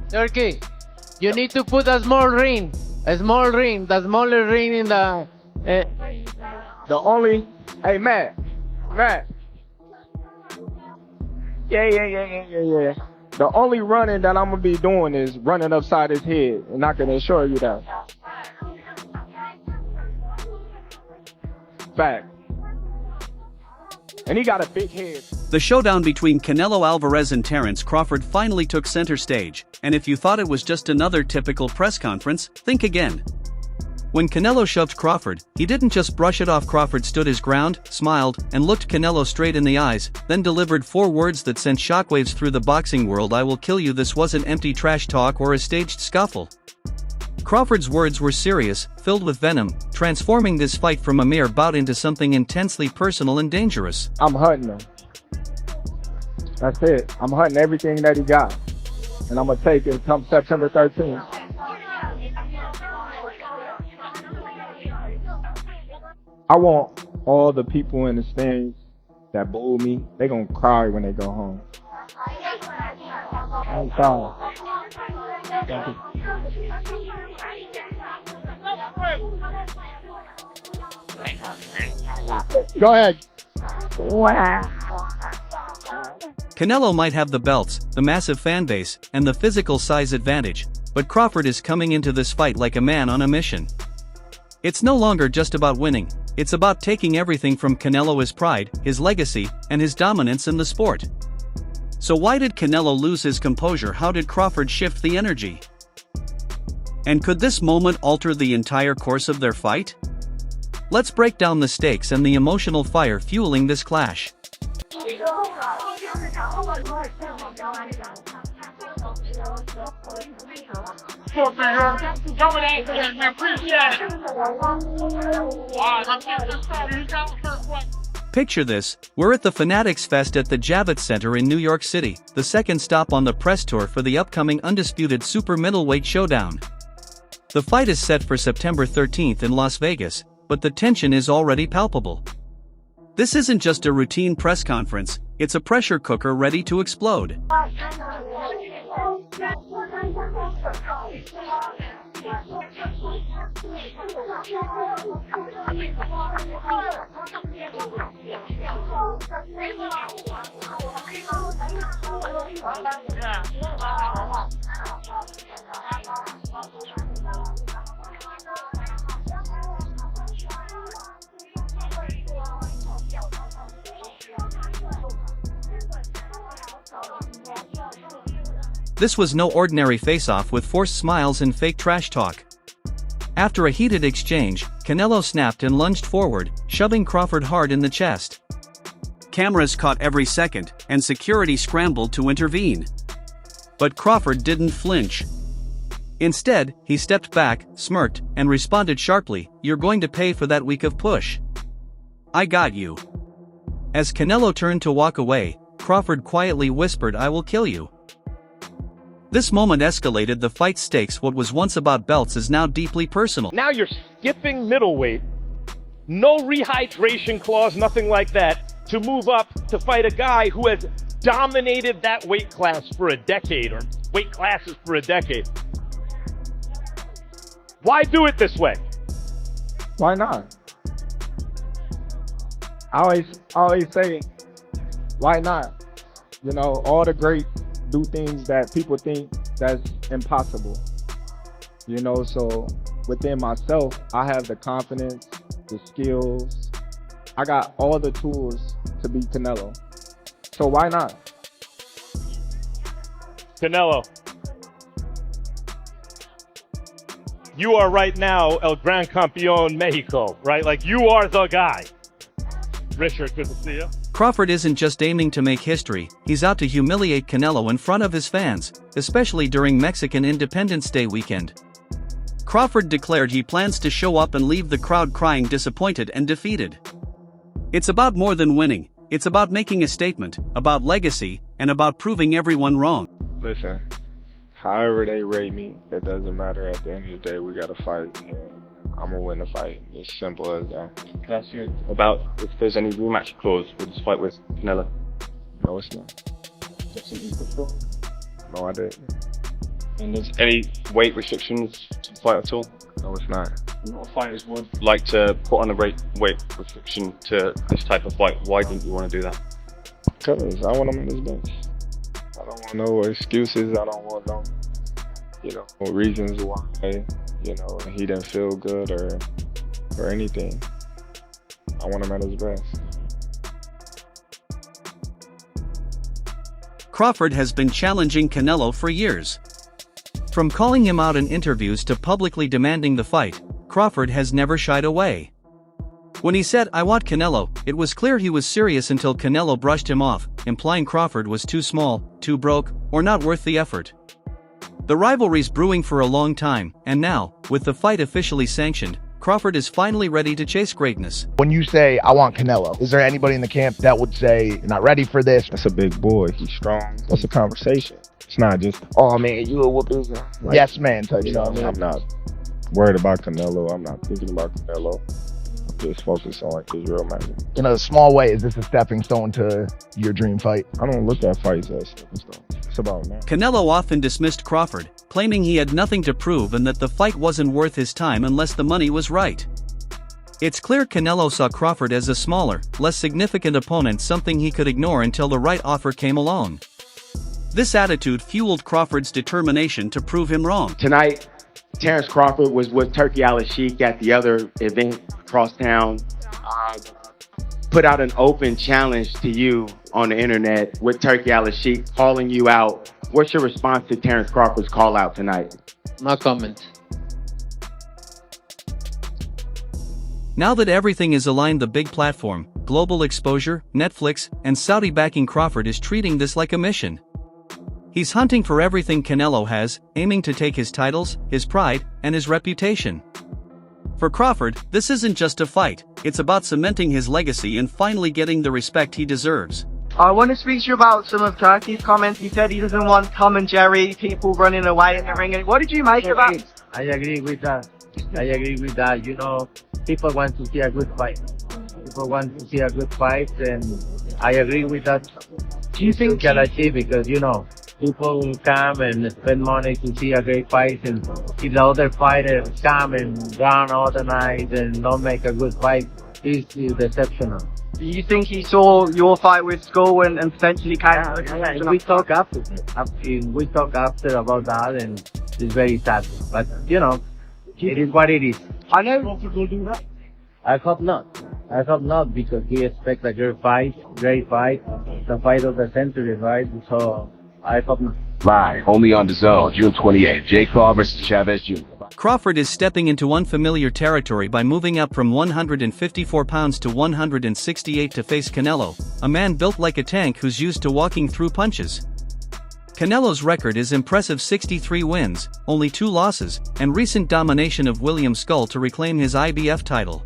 Turkey, you need to put a small ring, the smaller ring in the. The only, hey Matt. Yeah. The only running that I'm gonna be doing is running upside his head, and I can assure you that. Fact. And he got a big head. The showdown between Canelo Alvarez and Terence Crawford finally took center stage, and if you thought it was just another typical press conference, think again. When Canelo shoved Crawford, he didn't just brush it off. Crawford stood his ground, smiled, and looked Canelo straight in the eyes, then delivered 4 words that sent shockwaves through the boxing world: "I will kill you." This wasn't empty trash talk or a staged scuffle. Crawford's words were serious, filled with venom, transforming this fight from a mere bout into something intensely personal and dangerous. I'm hunting him. That's it. I'm hunting everything that he got. And I'm gonna take it come September 13th. I want all the people in the stands that booed me, they gonna cry when they go home. I'm sorry. Go ahead. Canelo might have the belts, the massive fan base, and the physical size advantage, but Crawford is coming into this fight like a man on a mission. It's no longer just about winning, it's about taking everything from Canelo: his pride, his legacy, and his dominance in the sport. So why did Canelo lose his composure? How did Crawford shift the energy? And could this moment alter the entire course of their fight? Let's break down the stakes and the emotional fire fueling this clash. Picture this: we're at the Fanatics Fest at the Javits Center in New York City, the second stop on the press tour for the upcoming undisputed super middleweight showdown. The fight is set for September 13th in Las Vegas, but the tension is already palpable. This isn't just a routine press conference, it's a pressure cooker ready to explode. This was no ordinary face-off with forced smiles and fake trash talk. After a heated exchange, Canelo snapped and lunged forward, shoving Crawford hard in the chest. Cameras caught every second, and security scrambled to intervene. But Crawford didn't flinch. Instead, he stepped back, smirked, and responded sharply, "You're going to pay for that week of push. I got you." As Canelo turned to walk away, Crawford quietly whispered, "I will kill you." This moment escalated the fight's stakes. What was once about belts is now deeply personal. Now you're skipping middleweight. No rehydration clause, nothing like that, to move up to fight a guy who has dominated that weight class for a decade, or weight classes for a decade. Why do it this way? Why not? I always say, why not? You know, all the greats do things that people think that's impossible. You know, so within myself, I have the confidence, the skills. I got all the tools to beat Canelo. So why not? Canelo, you are right now El Gran Campeón Mexico, right? Like, you are the guy. Richard, good to see you. Crawford isn't just aiming to make history, he's out to humiliate Canelo in front of his fans, especially during Mexican Independence Day weekend. Crawford declared he plans to show up and leave the crowd crying, disappointed and defeated. It's about more than winning, It's about making a statement, about legacy, and about proving everyone wrong. Listen, however they rate me, it doesn't matter. At the end of the day, we gotta fight. And I'm gonna win the fight. It's simple as that. Can I ask you about if there's any rematch clause for this fight with Canelo? No, it's not. No, I didn't. And there's any weight restrictions to the fight at all? No, it's not. A lot of fighters would like to put on a weight restriction to this type of fight. Why didn't you want to do that? Because I want him in his bench. I don't want no excuses. I don't want no, reasons why, he didn't feel good or anything. I want him at his best. Crawford has been challenging Canelo for years. From calling him out in interviews to publicly demanding the fight, Crawford has never shied away. When he said, "I want Canelo," it was clear he was serious until Canelo brushed him off, implying Crawford was too small, too broke, or not worth the effort. The rivalry's brewing for a long time, and now, with the fight officially sanctioned, Crawford is finally ready to chase greatness. When you say, "I want Canelo," is there anybody in the camp that would say, "You're not ready for this"? That's a big boy. He's strong. That's a conversation. It's not just, "Oh man, you a whooping." Like, Yes, man. Type stuff. I'm not worried about Canelo. I'm not thinking about Canelo. I'm just focused on his real match. In a small way, is this a stepping stone to your dream fight? I don't look at fights as stepping stones. It's about now. Canelo often dismissed Crawford, claiming he had nothing to prove and that the fight wasn't worth his time unless the money was right. It's clear Canelo saw Crawford as a smaller, less significant opponent, something he could ignore until the right offer came along. This attitude fueled Crawford's determination to prove him wrong. Tonight, Terence Crawford was with Turkey Al-Sheikh at the other event across town. Put out an open challenge to you on the internet with Turkey Al-Sheikh calling you out. What's your response to Terence Crawford's call out tonight? No comment. Now that everything is aligned, the big platform, global exposure, Netflix, and Saudi backing, Crawford is treating this like a mission. He's hunting for everything Canelo has, aiming to take his titles, his pride, and his reputation. For Crawford, this isn't just a fight, it's about cementing his legacy and finally getting the respect he deserves. I want to speak to you about some of Turkey's comments. He said he doesn't want Tom and Jerry, people running away in the ring. What did you make of that? I agree with that. People want to see a good fight. People want to see a good fight, and I agree with that. Do you think Because people will come and spend money to see a great fight, and if the other fighters come and run all the night and don't make a good fight, it's deceptional. Do you think he saw your fight with Skull and potentially kind of... We talk after. We talk after about that, and it's very sad. But it is what it is. I know Crawford will do that. I hope not. I hope not, because he expects a great fight, the fight of the century, right? So I hope not. Live, only on DAZN, June 28th, J. Claw vs. Chavez Jr. Crawford is stepping into unfamiliar territory by moving up from 154 pounds to 168 to face Canelo, a man built like a tank who's used to walking through punches. Canelo's record is impressive: 63 wins, only 2 losses, and recent domination of William Skull to reclaim his IBF title.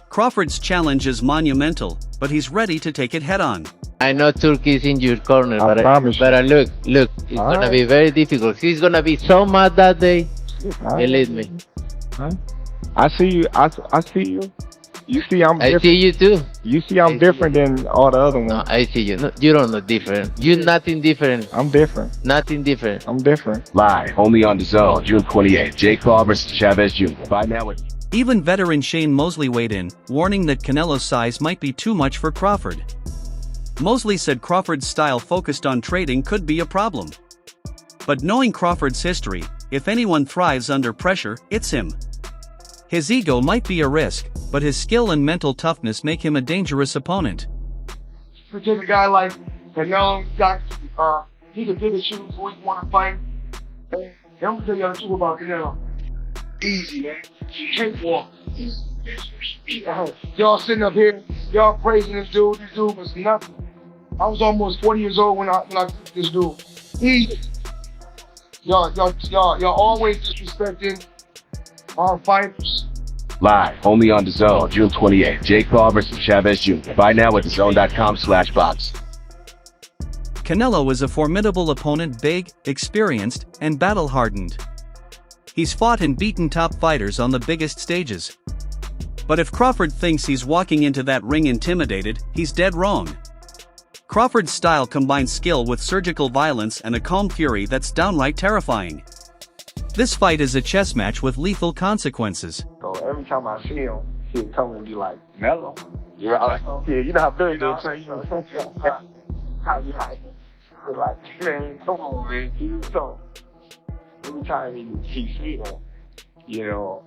Crawford's challenge is monumental, but he's ready to take it head-on. I know Turkey is in your corner, I promise you. but look, it's gonna be very difficult. He's gonna be so mad that day. Believe me. I see you. I see you. You see I'm different. I see you too. You see I'm different than all the other ones. No, I see you. No, you don't look different. You're nothing different. I'm different. Nothing different. I'm different. Live, only on DAZN, June 28th, J. Claw vs. Chavez Jr. By now with... Even veteran Shane Mosley weighed in, warning that Canelo's size might be too much for Crawford. Mosley said Crawford's style focused on trading could be a problem. But knowing Crawford's history, if anyone thrives under pressure, it's him. His ego might be a risk, but his skill and mental toughness make him a dangerous opponent. To take a guy like Canelo, he can pick and choose who he want to fight. And I'm gonna tell y'all the truth about Canelo. Easy, man. Cakewalk. Y'all sitting up here, y'all praising this dude. This dude was nothing. I was almost 40 years old when I took this dude. Easy. Y'all always disrespecting our fighters. Live, only on DAZN, June 28th. Jake Paul versus Chavez Jr. Buy now at DAZN.com/box. Canelo is a formidable opponent, big, experienced, and battle-hardened. He's fought and beaten top fighters on the biggest stages. But if Crawford thinks he's walking into that ring intimidated, he's dead wrong. Crawford's style combines skill with surgical violence and a calm fury that's downright terrifying. This fight is a chess match with lethal consequences. So every time I see him, he'll come and be like, Mellow. Yeah, you know how Billy does. How you like? Like, man, come on, man. So every time he see him, you know,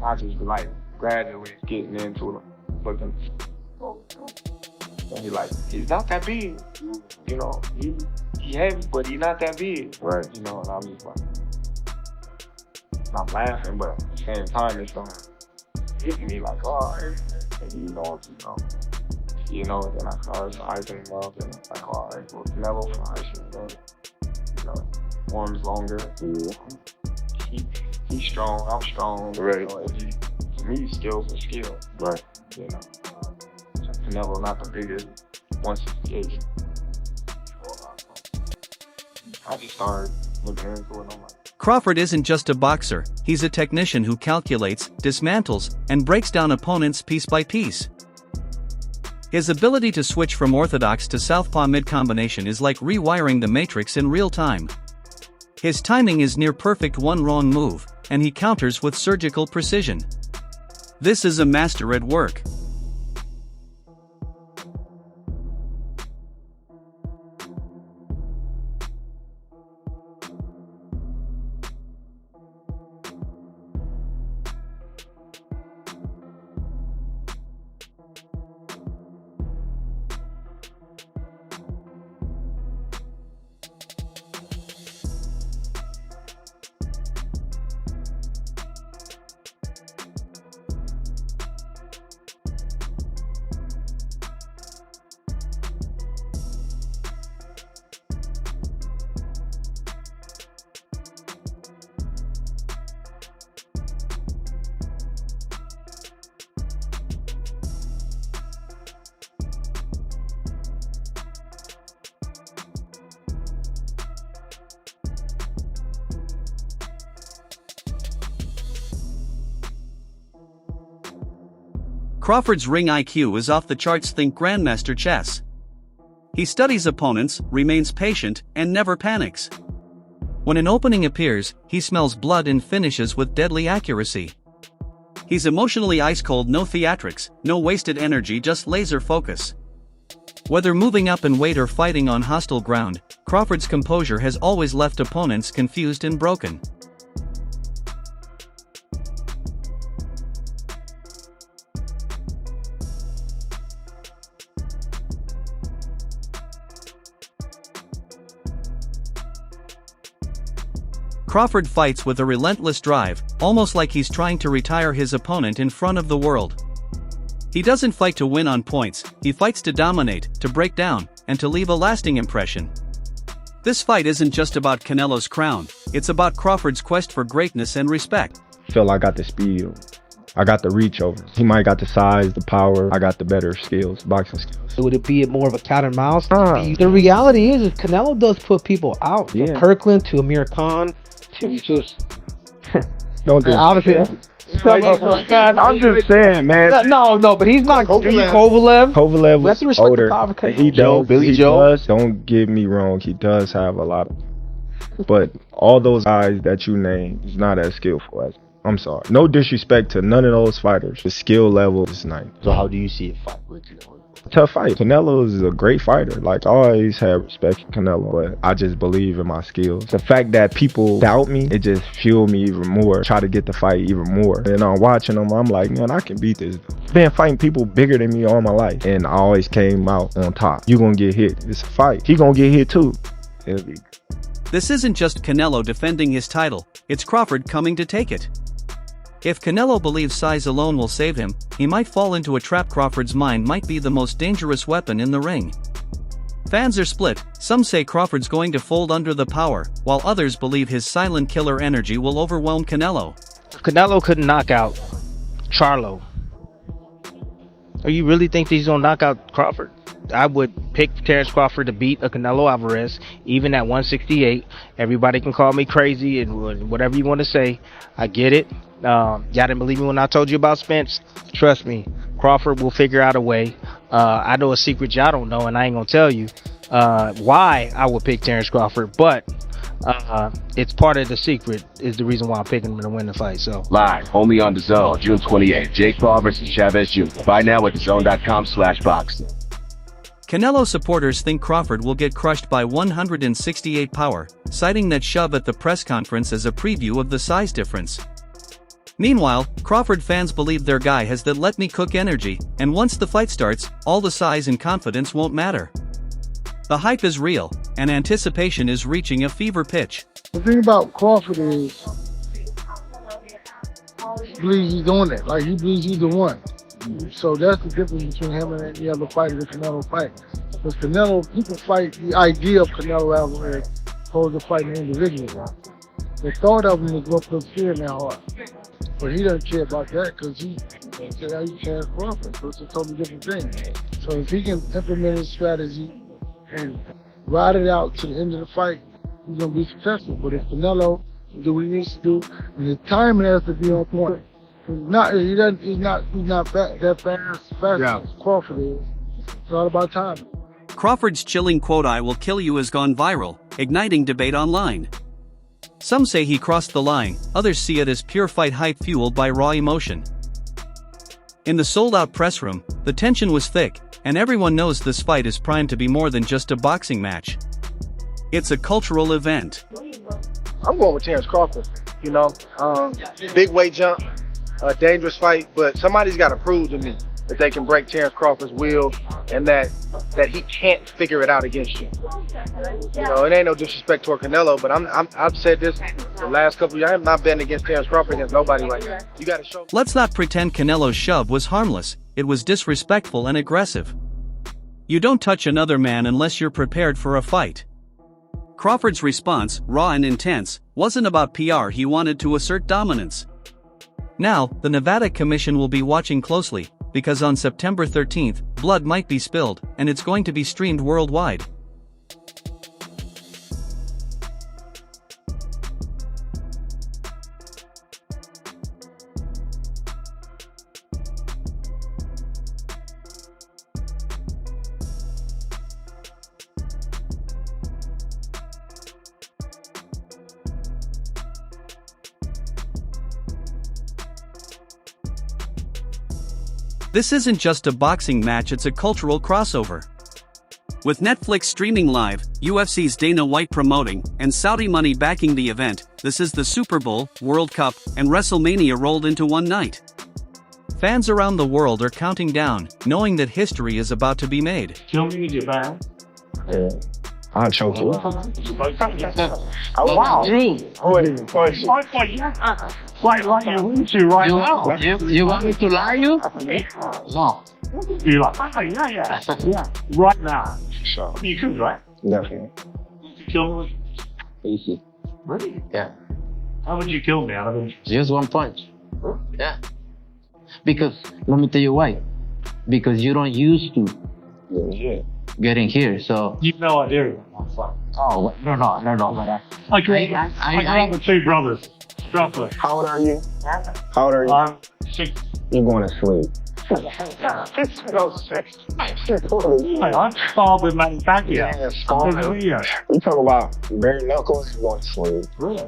I just be like gradually getting into him, looking. And he like, he's not that big, you know. He heavy, but he's not that big, right? You know, and I'm just like. I'm laughing, but at the same time, it's hitting me like, oh, and then I started sizing him up, and like, all right, well, Canelo fights, you know, arms longer. He's strong, I'm strong. Right. You know, to me, skill for skill. Right. You know, Canelo not the biggest 168. I just started looking into it, and I'm like, Crawford isn't just a boxer, he's a technician who calculates, dismantles, and breaks down opponents piece by piece. His ability to switch from orthodox to southpaw mid-combination is like rewiring the matrix in real time. His timing is near perfect, one wrong move, and he counters with surgical precision. This is a master at work. Crawford's ring IQ is off the charts. Think Grandmaster chess. He studies opponents, remains patient, and never panics. When an opening appears, he smells blood and finishes with deadly accuracy. He's emotionally ice-cold, no theatrics, no wasted energy, just laser focus. Whether moving up in weight or fighting on hostile ground, Crawford's composure has always left opponents confused and broken. Crawford fights with a relentless drive, almost like he's trying to retire his opponent in front of the world. He doesn't fight to win on points, he fights to dominate, to break down, and to leave a lasting impression. This fight isn't just about Canelo's crown, it's about Crawford's quest for greatness and respect. I feel like I got the speed, I got the reach over. He might got the size, the power, I got the better skills, boxing skills. Would it be more of a cat and mouse? The reality is Canelo does put people out. Yeah. From Kirkland to Amir Khan. Just don't do obviously. I'm just saying, man. No, but he's not Kovalev. Kovalev is older. He does. Billy Joe. Don't get me wrong. He does have a lot of. But all those guys that you named, he's not as skillful as. I'm sorry. No disrespect to none of those fighters. The skill level is nice. So how do you see it fight with Canelo? Tough fight. Canelo is a great fighter. Like, I always have respect for Canelo, but I just believe in my skills. The fact that people doubt me, it just fueled me even more. Try to get the fight even more. And I'm watching them, I'm like, man, I can beat this dude. Been fighting people bigger than me all my life, and I always came out on top. You gonna get hit. It's a fight. He gonna get hit too. This isn't just Canelo defending his title, it's Crawford coming to take it. If Canelo believes size alone will save him, he might fall into a trap. Crawford's mind might be the most dangerous weapon in the ring. Fans are split, some say Crawford's going to fold under the power, while others believe his silent killer energy will overwhelm Canelo. If Canelo couldn't knock out Charlo. Oh, you really think that he's gonna knock out Crawford? I would pick Terence Crawford to beat a Canelo Alvarez, even at 168. Everybody can call me crazy and whatever you want to say. I get it. Y'all didn't believe me when I told you about Spence. Trust me, Crawford will figure out a way. I know a secret y'all don't know, and I ain't gonna tell you why I would pick Terence Crawford, but it's part of the secret. Is the reason why I'm picking him to win the fight. So Live, only on DAZN, June 28th. Jake Paul versus Chavez Jr. Buy now at DAZN.com/boxing. Canelo supporters think Crawford will get crushed by 168 power, citing that shove at the press conference as a preview of the size difference. Meanwhile, Crawford fans believe their guy has that let me cook energy, and once the fight starts, all the size and confidence won't matter. The hype is real, and anticipation is reaching a fever pitch. The thing about Crawford is, he believes he's doing it. Like, he believes he's the one. So that's the difference between him and any other fighter that Canelo fight. Because Canelo, people fight the idea of Canelo Alvarez opposed to fighting individuals. The thought of him is what puts fear in their heart. But he doesn't care about that because he Terence Crawford. So it's a totally different thing. So if he can implement his strategy and ride it out to the end of the fight, he's gonna be successful. But if Canelo do what he needs to do, and the timing has to be on point. He's not that fast as Crawford is. It's all about timing. Crawford's chilling quote "I will kill you" has gone viral, igniting debate online. Some say he crossed the line, others see it as pure fight hype fueled by raw emotion. In the sold-out press room, the tension was thick, and everyone knows this fight is primed to be more than just a boxing match. It's a cultural event. I'm going with Terence Crawford. You know, big weight jump, a dangerous fight, but somebody's got to prove to me that they can break Terence Crawford's will and that he can't figure it out against you. You know, it ain't no disrespect toward Canelo, but I've said this the last couple of years. I'm not betting against Terence Crawford against nobody like that. You got to show. Let's not pretend Canelo's shove was harmless. It was disrespectful and aggressive. You don't touch another man unless you're prepared for a fight. Crawford's response, raw and intense, wasn't about PR. He wanted to assert dominance. Now, the Nevada Commission will be watching closely, because on September 13th, blood might be spilled, and it's going to be streamed worldwide. This isn't just a boxing match, it's a cultural crossover. With Netflix streaming live, UFC's Dana White promoting, and Saudi money backing the event, this is the Super Bowl, World Cup, and WrestleMania rolled into one night. Fans around the world are counting down, knowing that history is about to be made. Kill me, Japan. Yeah. I'll choke you. Oh, wow. Drew. Quite like you want to right now. You want me to lie you? No. You like, yeah. Right now. Sure. You could, right? Definitely. You kill me? Easy. Really? Yeah. How would you kill me out of it? Just one punch. Yeah. Because, let me tell you why. Because you don't used to getting here, so. You've no idea. Oh, no. Okay, I have two brothers. How old are you? How old are you? I'm 6. You're going to sleep. I'm starving manufacturer. Yeah, starving. You talk about bare knuckles, you're going to sleep. Really?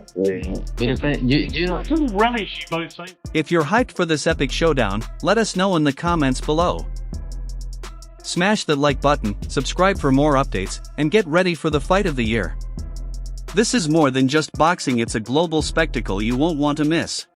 You know. Relish, you both say. If you're hyped for this epic showdown, let us know in the comments below. Smash the like button, subscribe for more updates, and get ready for the fight of the year. This is more than just boxing, it's a global spectacle you won't want to miss.